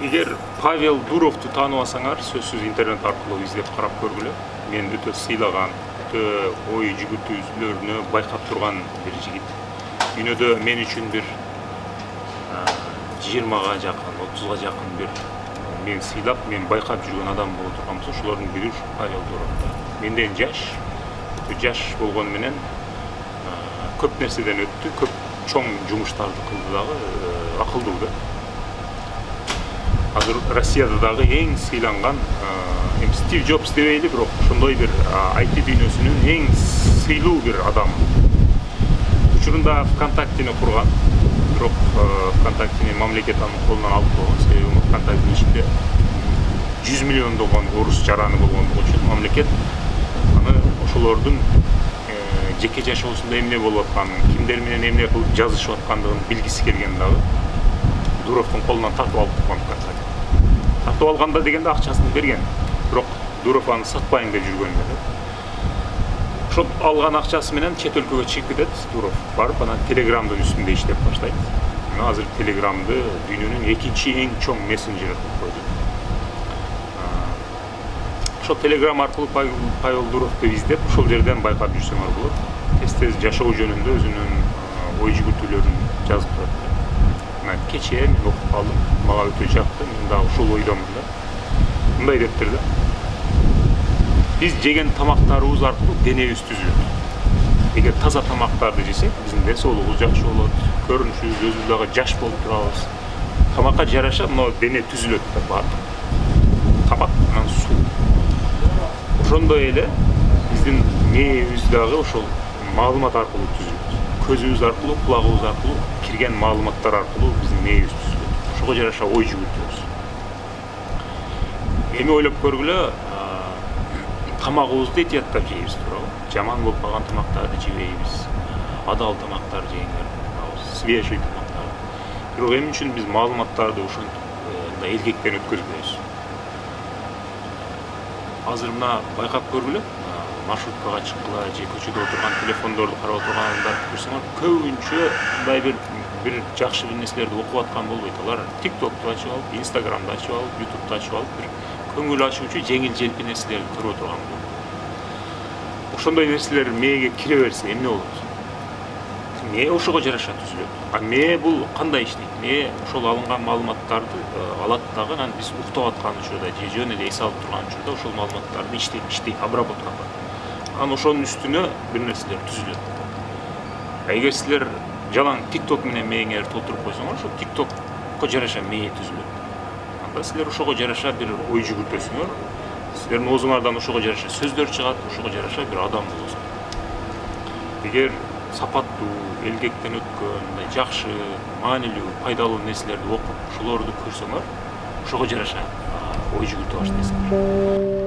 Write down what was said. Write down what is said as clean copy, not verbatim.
Егер Павел Дуровду таанып алсаңар, сөзсүз интернет аркылуу издеп карап көргүлө. Мен өтө сыйлаган, өтө ой жүгүртүүлөрүнү байкап турган бир жигит. Дүйнөдө мен үчүн бир 20га жакын, 30га жакын бир мен сыйлап, мен байкап жүргөн адам боло турган болсо, ошолордун бири Павел Дуров. Менден жаш, өтө жаш болгону менен көп нерседен өттү, көп чоң жумуштарды кылды дагы, акылдуу да. Азыр Россияда дагы эң сыйланган Стив Джобс дебейли, бирок ошондой бир IT дүйнөсүнүн эң сыйлуу бир адам. Учурунда ВКонтактени курган, бирок ВКонтактени мамлекет анын колунан алып койгон, себеби ВКонтактенин ичинде 100 миллиондогон орус жараны болгондугу үчүн мамлекет аны ошолордун жеке жашоосунда эмне болуп атканын, кимдер менен эмне кылып жазышып аткандыгын билгиси келген дагы Дуровдун колунан тартып алып койгон. Тартып алганда дегенде акчасын берген, бирок Дуров аны сатпайын деп жүргөн эле. Ошол алган акчасы менен чет өлкөгө чыгып кетет Дуров. Барып анан Телеграмдын үстүндө иштеп баштайт. Азыр Телеграмды дүйнөнүн экинчи эң чоң мессенджери кылып койду. Ошол Телеграм аркылуу Павел Дуровду издеп, ошол жерден байкап жүрсөңөр болот. Тез жашоо жөнүндө өзүнүн ой жүгүртүүлөрүн жазып турат. Кечээ мен окуп калдым, мага өтө жакты, мен дагы ушул ойдомун да. Мындай дептир да. Биз жеген тамактарыбыз аркылуу денебиз түзүлөт. Эгер таза тамактарды жесек, биздин ден соолугубуз жакшы болот, көрүнүшүбүз, өзүбүз дагы жаш болуп турабыз. Тамакка жараша мына дене түзүлөт да баардык. Тамак менен суу. Ошондой эле биздин мээбиз дагы ошол маалымат аркылуу түзүлөт. Көзүбүз аркылуу, кулагыбыз аркылуу кирген маалыматтар аркылуу биздин мээбиз түзүлөт. Ошого жараша ой жүгүртөбүз. Эми ойлоп көргүлө, тамагыбызды этияттап жейбиз, туурабы? Жаман болуп калган тамактарды жебейбиз. Адал тамактар жеңдер, свежий тамактар. Бирок эмне үчүн биз маалыматтарды ошентип элгектен өткөзбөйбүз? Азыр мына байкап көргүлө, маршруткага чыккыла же көчөдө отурган телефондорду карап отургандарды көрсөңөр, көбүнчө мындай бир жакшы бир нерселерди окуп аткан болбойт. Алар TikTok'ду ачып алып, Instagram'ды ачып алып, YouTube'ду ачып алып, бир көңүл ачуучу, жеңил-желпи нерселерди көрүп отурган болот. Ошондой нерселер мээге кире берсе эмне болот? Мээ ошого жараша түзүлөт. Мээ бул кандай иштейт? Мээ ошол алынган маалыматтарды алат дагы, анан биз уктап аткан учурда же жөн эле эс алып турган учурда ошол маалыматтарды иштейт, обработка кылат. Анан ошонун үстүнө бир нерселер түзүлөт. Эгер силер жалаң TikTok менен мээңер толтуруп койсоңор, ошол TikTokко жараша мээ түзүлөт. Анда силер ошого жараша бир ой жүгүртөсүңөр, силердин оозуңардан ошого жараша сөздөр чыгат, ошого жараша бир адам болосуңар. Эгер сапаттуу, элгектен өткөн, жакшы, маанилүү, пайдалуу нерселерди окуп, ошолорду көрсөңөр, ошого жараша ой жүгүртө баштайсыңар.